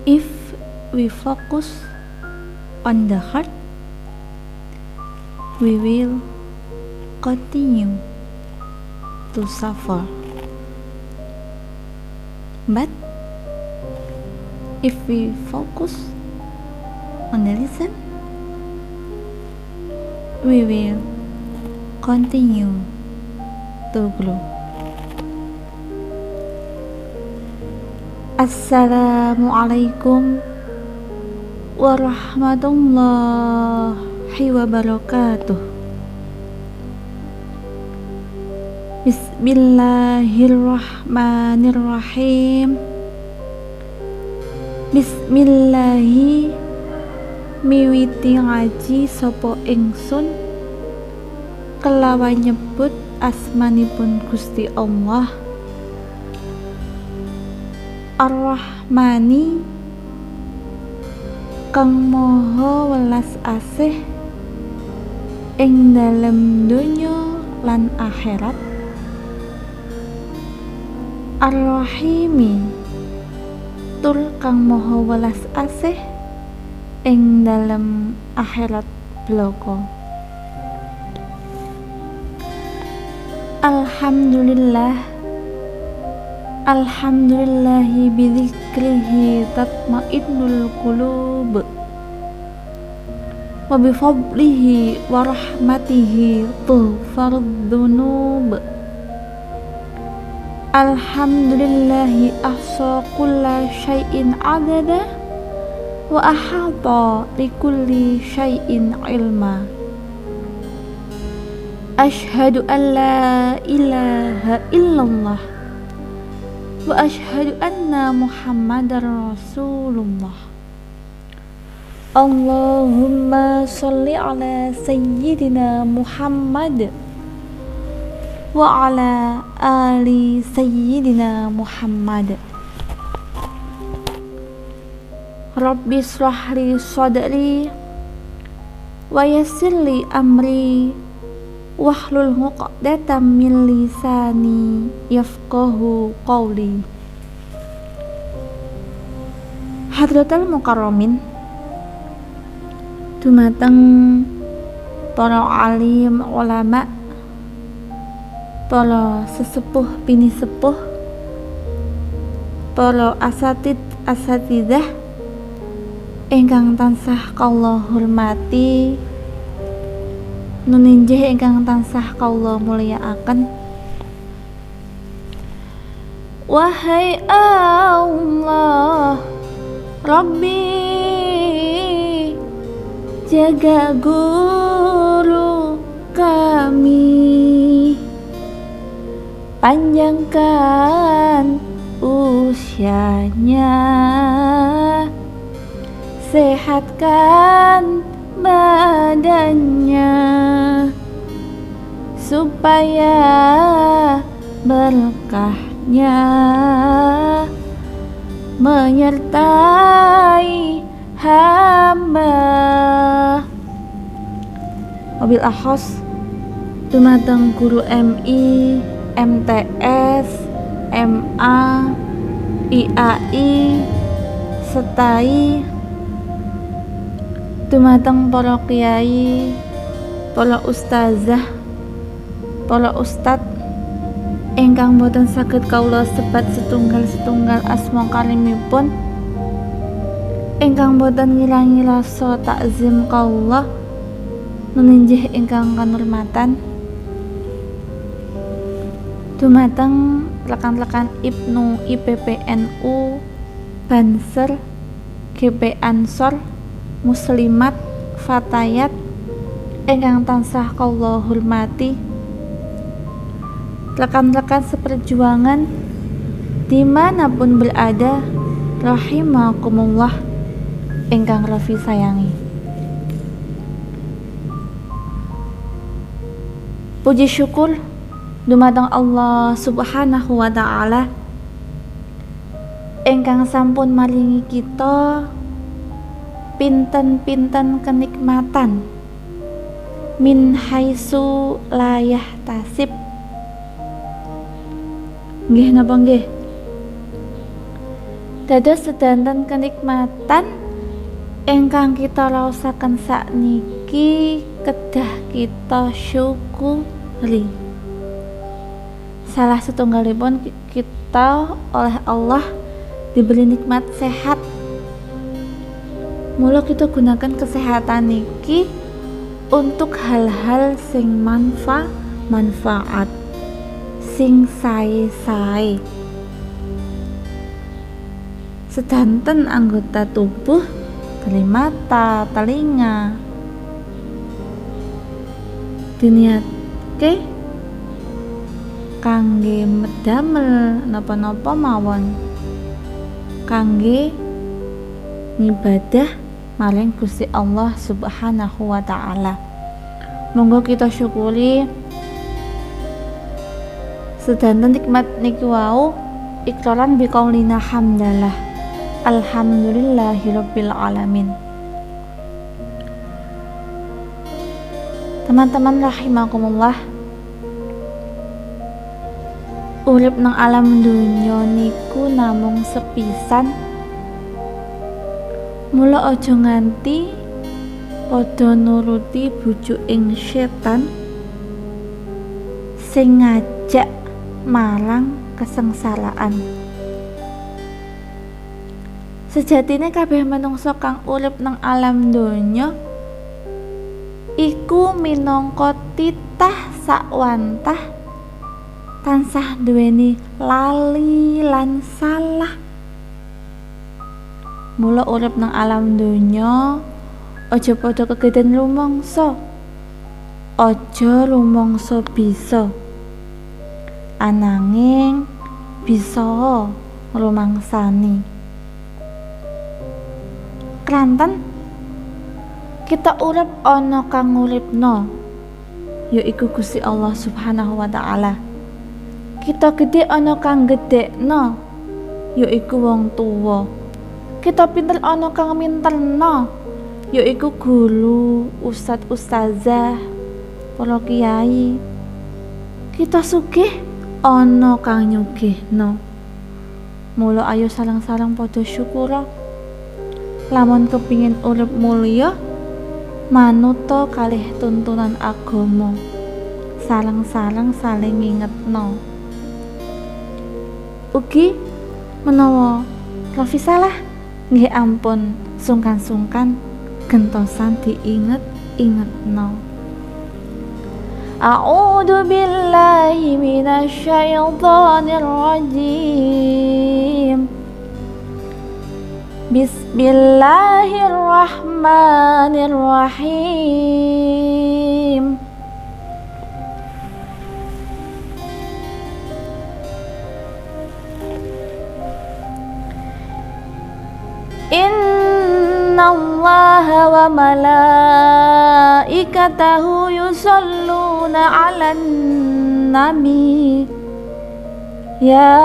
If we focus on the heart, we will continue to suffer. But if we focus on the reason, we will continue to grow. Assalamualaikum warahmatullahi wabarakatuh. Bismillahirrahmanirrahim. Bismillahi miwiti ngaji sapa ingsun kelawan nyebut asmanipun Gusti Allah Ar-Rahmani kang maha welas asih ing dalem donya lan akhirat, Ar-Rahimi tur kang maha welas asih ing dalem akhirat bloko. Alhamdulillahi bidzikrihi tatmainnul qulub wa bifadlihi wa rahmatihi tughfarud dzunub. Alhamdulillahi ahsa kulla syai'in adada wa ahata likulli syai'in ilma. Asyhadu an la ilaha illallah wa asyhadu anna Muhammadar Rasulullah. Allahumma sholli ala sayyidina Muhammad wa ala ali sayyidina Muhammad. Rabbi shrah li sadri wa yassir li amri wahlul 'uqdatam min lisani yafqahu qawli. Hadratul mukarramin, dumateng para alim ulama, para sesepuh bini sepuh, para asatidzah ingkang tansah kula hormati, nuninjih ingkang tansah kula mulyakaken. Wahai Allah Rabbi, jaga guru kami, panjangkan usianya, sehatkan badannya, supaya berkahnya menyertai hamba. Wabil akhos dumateng guru MI, MTS, MA, IAI, setai dumateng para kiai, para ustazah, para ustad ingkang boten saged kawula sebat setunggal-setunggal asma kalimipun, ingkang boten ngilangi rasa takzim kawula, nuninjih ingkang kanurmatan dumateng rekan-rekan Ibnu IPPNU, Banser, GP Ansor, Muslimat, Fatayat ingkang tansah kawula hormati, rekan-rekan seperjuangan dimanapun berada, rahimakumullah ingkang Rafi sayangi. Puji syukur dumateng Allah Subhanahu wa ta'ala ingkang sampun maringi kita pinten-pinten kenikmatan min haitsu la yahtasib. Nggih napa nggih? Dados sedanten kenikmatan ingkang kita raosaken sakniki kedah kita syukuri. Salah setunggalipun kita oleh Allah diberi nikmat sehat. Mula kita gunakan kesehatan niki untuk hal-hal sing manfaat, sing sae-sae. Sedanten anggota tubuh, dari mata, telinga, diniatke kangge medamel napa-napa mawon, kangge ngibadah maring Gusti Allah Subhanahu wa taala. Monggo kita syukuri sedanten nikmat niki wau iqraran biqaulina hamdalah. Alhamdulillahirabbil alamin. Teman-teman rahimakumullah, urip nang alam dunya niku namung sepisan. Mula aja nganti padha nuruti bujuking setan sing ngajak marang kesengsaraan. Sejatine kabeh manungsa kang urip nang alam donya iku minangka titah sakwantah tansah duweni lali lan salah. Mula urip nang alam donya aja padha kegeden rumangsa, aja rumangsa bisa, ananging bisa ngrumangsani. Kranten kita urip ana kang nguripno, yaiku Gusti Allah Subhanahu wa taala. Kita gede ana kang gedekno, yaiku wong tuwa. Kita pinter ana kang minterno, yaiku guru, ustadz ustazah, para kiai. Kita sugih ana kang nyugihno. Mula ayo salang-salang padha syukura. Lamun kepingin urip mulya, manuta kalih tuntunan agama, salang-salang saling ngingetno. Ugi menawa Rafi salah, nggih ampun sungkan-sungkan gentosan diinget-ingetno. A'udzu billahi minasyaitonir rajim. Bismillahirrahmanirrahim. Innallaha wa malaikatahu yusholluna 'alan nabi. Ya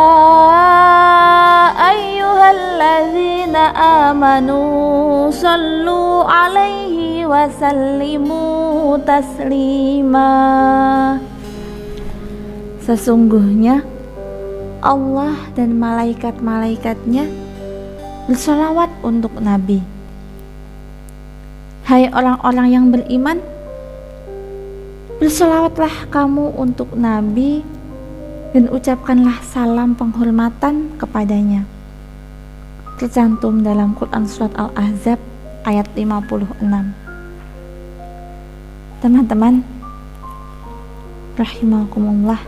ayyuhalladzina amanu sallu 'alaihi wa sallimu taslima. Sesungguhnya Allah dan malaikat-malaikatnya bersolawat untuk Nabi. Hai orang-orang yang beriman, bersolawatlah kamu untuk Nabi dan ucapkanlah salam penghormatan kepadanya. Tercantum dalam Quran Surat Al-Ahzab ayat 56. Teman-teman rahimakumullah,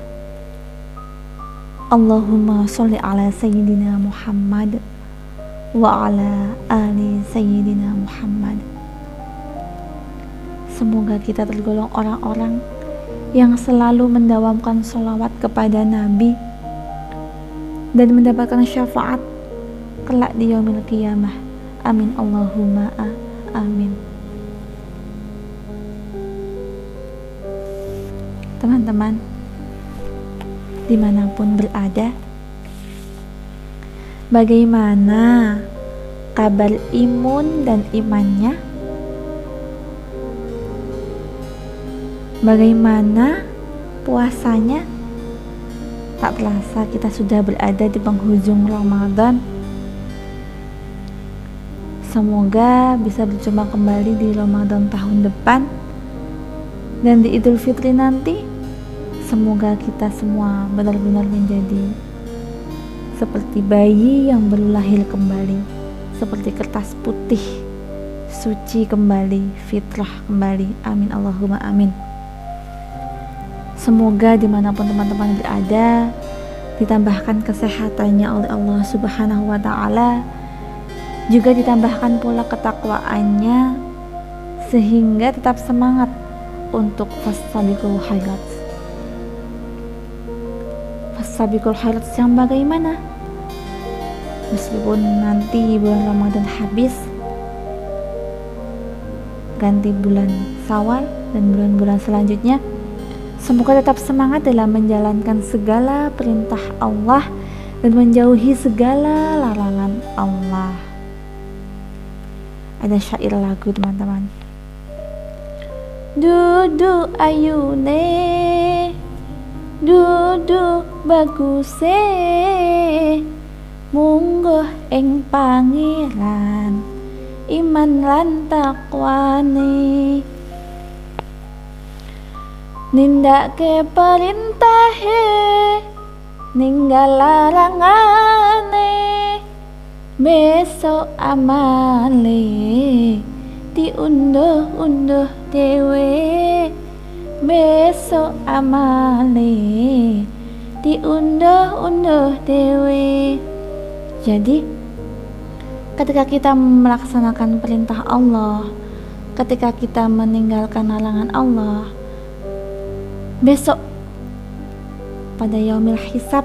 Allahumma sholli ala Sayyidina Muhammad wa ala ali Sayyidina Muhammad. Semoga kita tergolong orang-orang yang selalu mendawamkan sholawat kepada Nabi dan mendapatkan syafaat kelak di yaumil qiyamah. Amin Allahumma amin. Teman-teman dimanapun berada, bagaimana kabar imun dan imannya? Bagaimana puasanya? Tak terasa kita sudah berada di penghujung Ramadan. Semoga bisa berjumpa kembali di Ramadan tahun depan, dan di Idul Fitri nanti semoga kita semua benar-benar menjadi seperti bayi yang baru lahir kembali, seperti kertas putih, suci kembali, fitrah kembali. Amin Allahumma amin. Semoga dimanapun teman-teman berada ditambahkan kesehatannya oleh Allah Subhanahu wa ta'ala, juga ditambahkan pula ketakwaannya sehingga tetap semangat untuk fastabiqul khairat. Fastabiqul khairat yang bagaimana? Meskipun nanti bulan Ramadan habis, ganti bulan Syawal dan bulan-bulan selanjutnya, semoga tetap semangat dalam menjalankan segala perintah Allah dan menjauhi segala larangan Allah. Ada syair lagu teman-teman. Dudu ayune, dudu baguse, mungguh ing pangeran, iman lan takwane. Nindake perintahe, ninggal larangane, besok amale diunduh-unduh dewe, besok amale diunduh-unduh dewe. Jadi ketika kita melaksanakan perintah Allah, ketika kita meninggalkan larangan Allah, besok pada yaumil hisab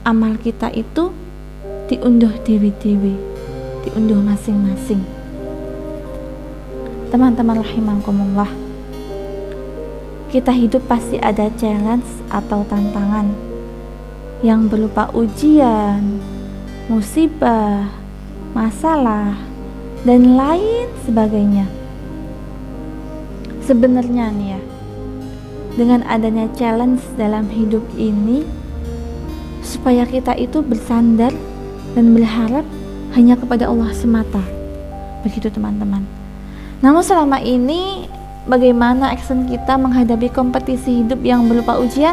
amal kita itu diunduh dewi-dewi, diunduh masing-masing. Teman-teman rahimakumullah, kita hidup pasti ada challenge atau tantangan yang berupa ujian, musibah, masalah, dan lain sebagainya. Sebenarnya nih ya, dengan adanya challenge dalam hidup ini, supaya kita itu bersandar dan berharap hanya kepada Allah semata. Begitu teman-teman. Namun selama ini bagaimana action kita menghadapi kompetisi hidup yang berupa ujian?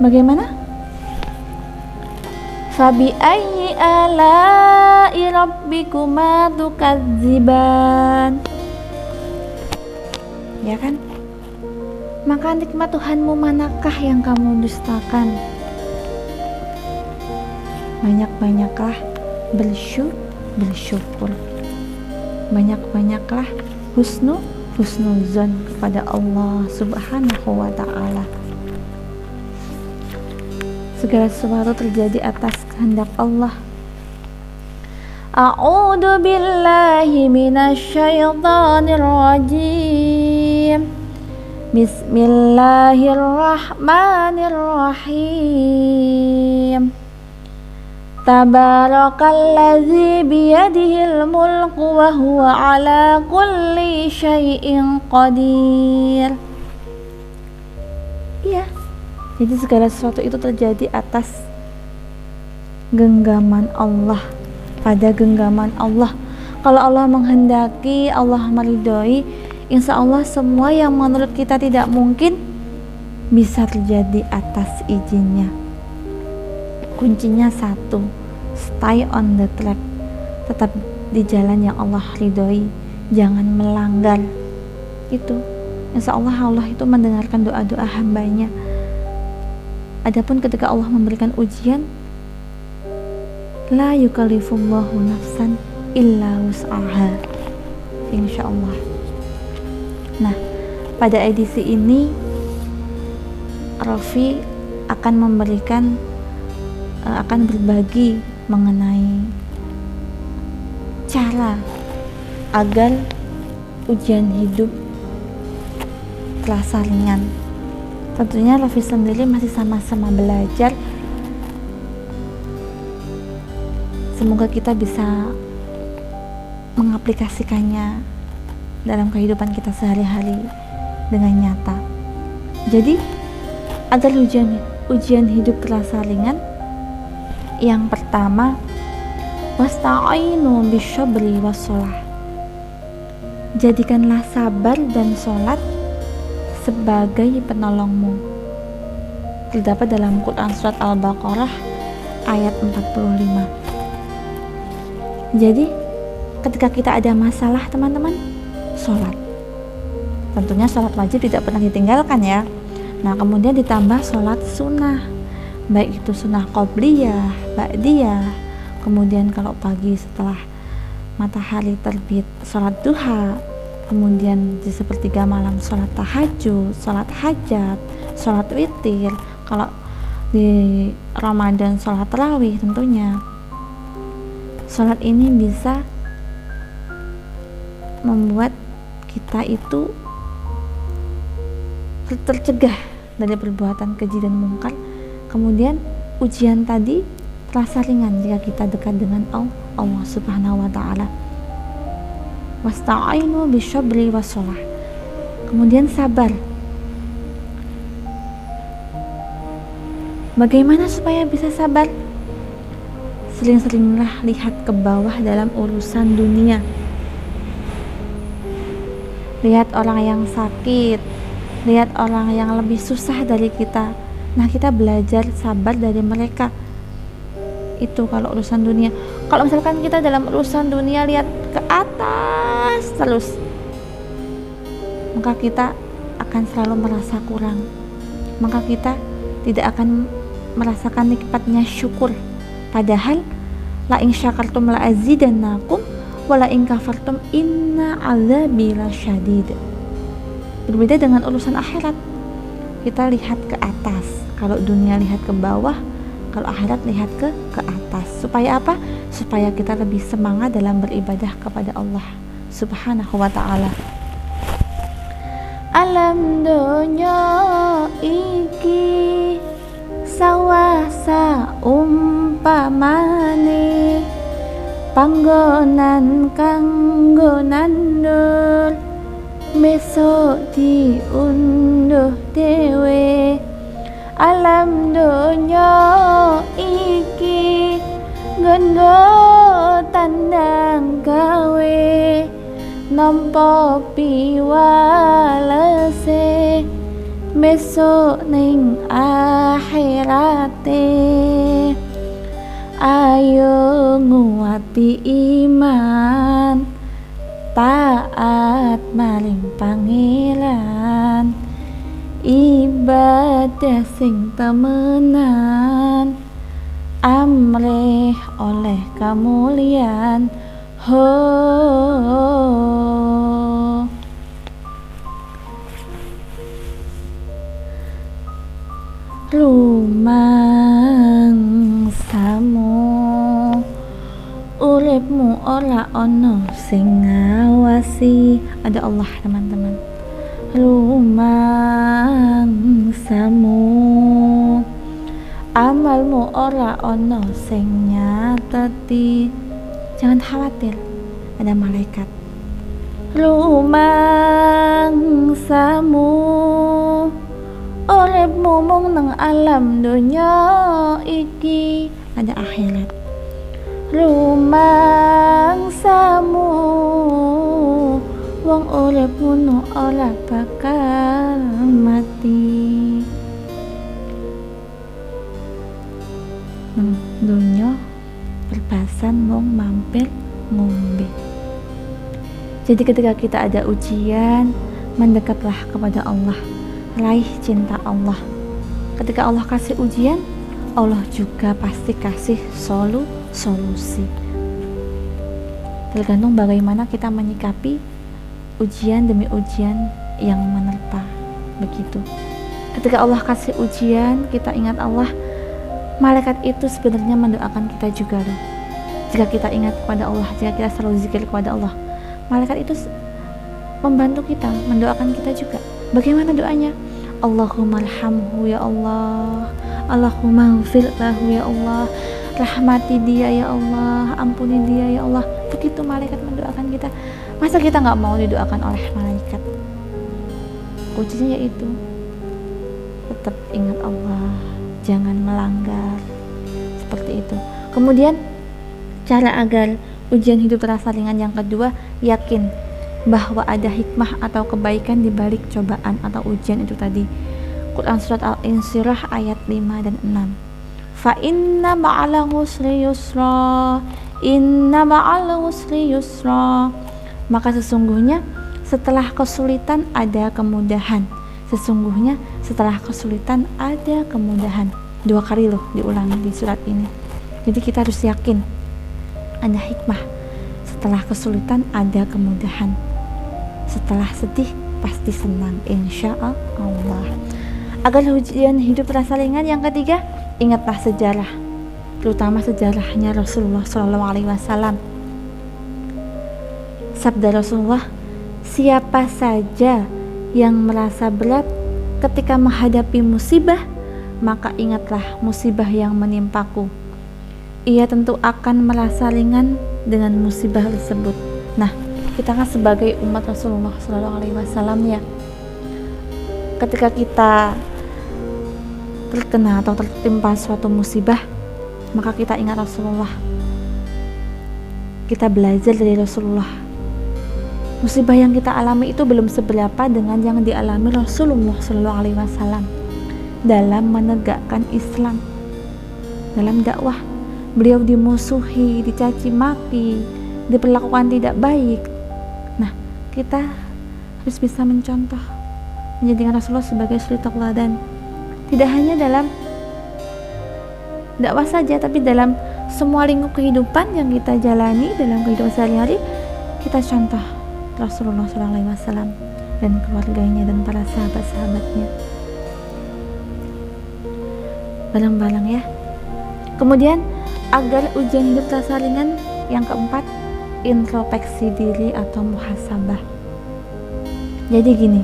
Bagaimana? Fabi ayyi ala'i rabbikuma tukadziban. Ya kan? Maka nikmat Tuhanmu manakah yang kamu dustakan? Banyak-banyaklah bersyukur. Banyak-banyaklah husnuzon kepada Allah Subhanahu wa ta'ala. Segala sesuatu terjadi atas kehendak Allah. A'udzu billahi minasyaitonir rajim. Bismillahirrahmanirrahim. Tabarakalladzi biyadihil mulku wa huwa ala kulli syai'in qadir. Iya, jadi segala sesuatu itu terjadi atas genggaman Allah, pada genggaman Allah. Kalau Allah menghendaki, Allah meridhoi, insya Allah semua yang menurut kita tidak mungkin bisa terjadi atas izinnya. Kuncinya satu, stay on the track, tetap di jalan yang Allah ridhoi, jangan melanggar. Itu insya Allah, Allah itu mendengarkan doa-doa hambanya. Adapun ketika Allah memberikan ujian, la yukallifullahu nafsan illa wus'aha, insya Allah. Nah, pada edisi ini Raffi akan berbagi mengenai cara agar ujian hidup terasa ringan. Tentunya Raffi sendiri masih sama-sama belajar. Semoga kita bisa mengaplikasikannya dalam kehidupan kita sehari-hari dengan nyata. Jadi agar ujian hidup terasa ringan, Yang pertama, wasta'inu bisyabri wassalah. Jadikanlah sabar dan sholat sebagai penolongmu. Terdapat dalam Quran surat Al-Baqarah ayat 45. Jadi ketika kita ada masalah teman-teman, sholat. Tentunya sholat wajib tidak pernah ditinggalkan ya. Nah kemudian ditambah sholat sunnah, baik itu sunnah qobliyah, ba'diyah. Kemudian kalau pagi setelah matahari terbit sholat duha, kemudian di sepertiga malam sholat tahajud, sholat hajat, sholat witir. Kalau di Ramadan sholat tarawih tentunya. Sholat ini bisa membuat kita itu tercegah dari perbuatan keji dan mungkar. Kemudian ujian tadi terasa ringan jika kita dekat dengan Allah Subhanahu wa ta'ala. Wasta'inu bisyabri wassalah. Kemudian sabar. Bagaimana supaya bisa sabar? Sering-seringlah lihat ke bawah dalam urusan dunia. Lihat orang yang sakit, lihat orang yang lebih susah dari kita. Nah, kita belajar sabar dari mereka. Itu kalau urusan dunia. Kalau misalkan kita dalam urusan dunia lihat ke atas terus, maka kita akan selalu merasa kurang. Maka kita tidak akan merasakan nikmatnya syukur. Padahal la in syakartum la azidannakum wa la in kafartum inna azabi lasyadid. Berbeda dengan urusan akhirat. Kita lihat ke atas. Kalau dunia lihat ke bawah, kalau akhirat lihat ke atas. Supaya apa? Supaya kita lebih semangat dalam beribadah kepada Allah Subhanahu wa ta'ala. Alam donya iki sawasa umpamane panggonan kanggo nandur besok diunduh dewe. Alam donya iki nggo tandang gawe nampa piwalese besok ning akhirate. Ayo nguwati iman, taat maring pangeran, ibadah sing temenan, amrih oleh kemuliaan. Ho rumangsamu, uripmu ora ono sing ngawasi. Ada Allah teman-teman. Rumangsamu, amalmu ora ono sing nyateti. Jangan khawatir, ada malaikat. Rumangsamu, uripmu mung nang alam dunya iki, ada akhirat. Rumangsamu, wong urip ngono ora bakal mati. Dunya perbasan wong mampir ngombe. Jadi ketika kita ada ujian, mendekatlah kepada Allah, raih cinta Allah. Ketika Allah kasih ujian, Allah juga pasti kasih solusi. Tergantung bagaimana kita menyikapi ujian demi ujian yang menerpa. Begitu. Ketika Allah kasih ujian, kita ingat Allah. Malaikat itu sebenarnya mendoakan kita juga loh. Jika kita ingat kepada Allah, jika kita selalu zikir kepada Allah, malaikat itu membantu kita, mendoakan kita juga. Bagaimana doanya? Allahumma arhamhu ya Allah, Allahumma ighfir lahu ya Allah, rahmati dia ya Allah, ampuni dia ya Allah. Begitu malaikat mendoakan kita. Masa kita nggak mau didoakan oleh malaikat? Kuncinya yaitu tetap ingat Allah, jangan melanggar. Seperti seperti itu. Kemudian cara agar ujian hidup terasa ringan yang kedua, yakin bahwa ada hikmah atau kebaikan di balik cobaan atau ujian itu tadi. Quran surat Al-Insyirah ayat 5 dan 6. Fa inna ma'al usri yusra, inna ma'al usri yusra. Maka sesungguhnya setelah kesulitan ada kemudahan. Sesungguhnya setelah kesulitan ada kemudahan. 2 kali loh diulangi di surat ini. Jadi kita harus yakin ada hikmah. Setelah kesulitan ada kemudahan. Setelah sedih pasti senang, insya Allah. Agar ujian hidup terasa ringan yang ketiga, ingatlah sejarah, terutama sejarahnya Rasulullah SAW. Sabda Rasulullah, siapa saja yang merasa berat ketika menghadapi musibah, maka ingatlah musibah yang menimpaku. Ia tentu akan merasa ringan dengan musibah tersebut. Nah, kita kan sebagai umat Rasulullah SAW ya, ketika kita terkena atau tertimpa suatu musibah, maka kita ingat Rasulullah. Kita belajar dari Rasulullah. Musibah yang kita alami itu belum seberapa dengan yang dialami Rasulullah SAW dalam menegakkan Islam, dalam dakwah. Beliau dimusuhi, dicaci maki, diperlakukan tidak baik. Nah, kita harus bisa mencontoh, menjadikan Rasulullah sebagai suri tauladan. Tidak hanya dalam dakwah saja, tapi dalam semua lingkup kehidupan yang kita jalani dalam kehidupan sehari-hari, kita contoh Rasulullah SAW dan keluarganya dan para sahabat-sahabatnya bareng-bareng ya. Kemudian agar ujian hidup terasa ringan yang keempat, introspeksi diri atau muhasabah. Jadi gini,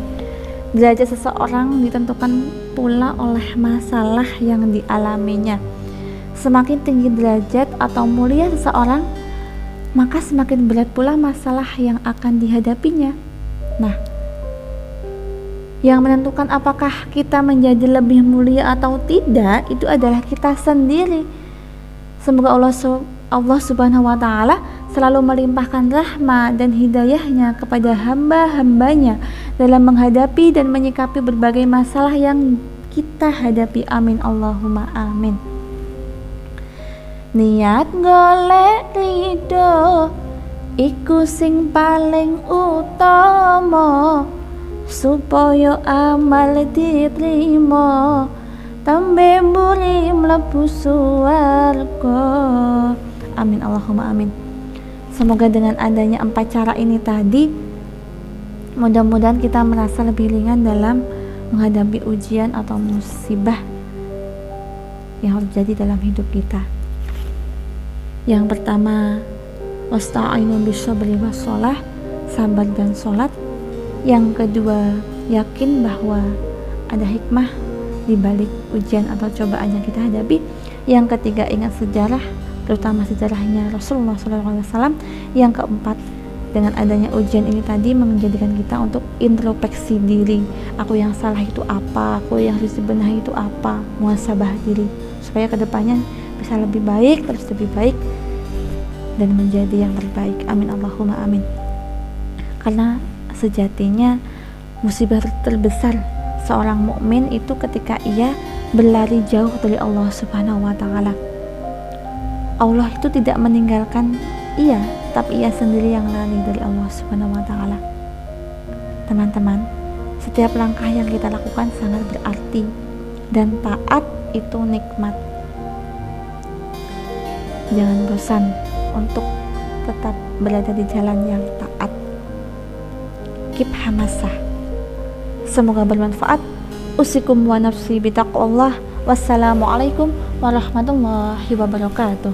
derajat seseorang ditentukan pula oleh masalah yang dialaminya. Semakin tinggi derajat atau mulia seseorang, maka semakin berat pula masalah yang akan dihadapinya. Nah, yang menentukan apakah kita menjadi lebih mulia atau tidak itu adalah kita sendiri. Semoga Allah Subhanahu wa Ta'ala selalu melimpahkan rahmat dan hidayahnya kepada hamba-hambanya dalam menghadapi dan menyikapi berbagai masalah yang kita hadapi. Amin Allahumma amin. Niat golek ridho iku sing paling utama, supaya amal diterima, tambe mburi mlebu swarga. Amin Allahumma amin. Semoga dengan adanya 4 cara ini tadi, mudah-mudahan kita merasa lebih ringan dalam menghadapi ujian atau musibah yang terjadi dalam hidup kita. Yang pertama, wasta'inu bisabri wassalah, sabar dan sholat. Yang kedua, yakin bahwa ada hikmah di balik ujian atau cobaan yang kita hadapi. Yang ketiga, ingat sejarah, terutama sejarahnya Rasulullah SAW. Yang keempat, dengan adanya ujian ini tadi menjadikan kita untuk introspeksi diri. Aku yang salah itu apa? Aku yang harus dibenahi itu apa? Muhasabah diri supaya kedepannya bisa lebih baik, terus lebih baik dan menjadi yang terbaik. Amin Allahumma amin. Karena sejatinya musibah terbesar seorang mukmin itu ketika ia berlari jauh dari Allah Subhanahu wa Ta'ala. Allah itu tidak meninggalkan ia, tapi ia sendiri yang lari dari Allah Subhanahu wa Ta'ala. Teman-teman, setiap langkah yang kita lakukan sangat berarti, dan taat itu nikmat. Jangan bosan untuk tetap berada di jalan yang taat. Keep hamasah. Semoga bermanfaat. Usikum wa nafsi bitaqwallah. Wassalamualaikum warahmatullahi wabarakatuh.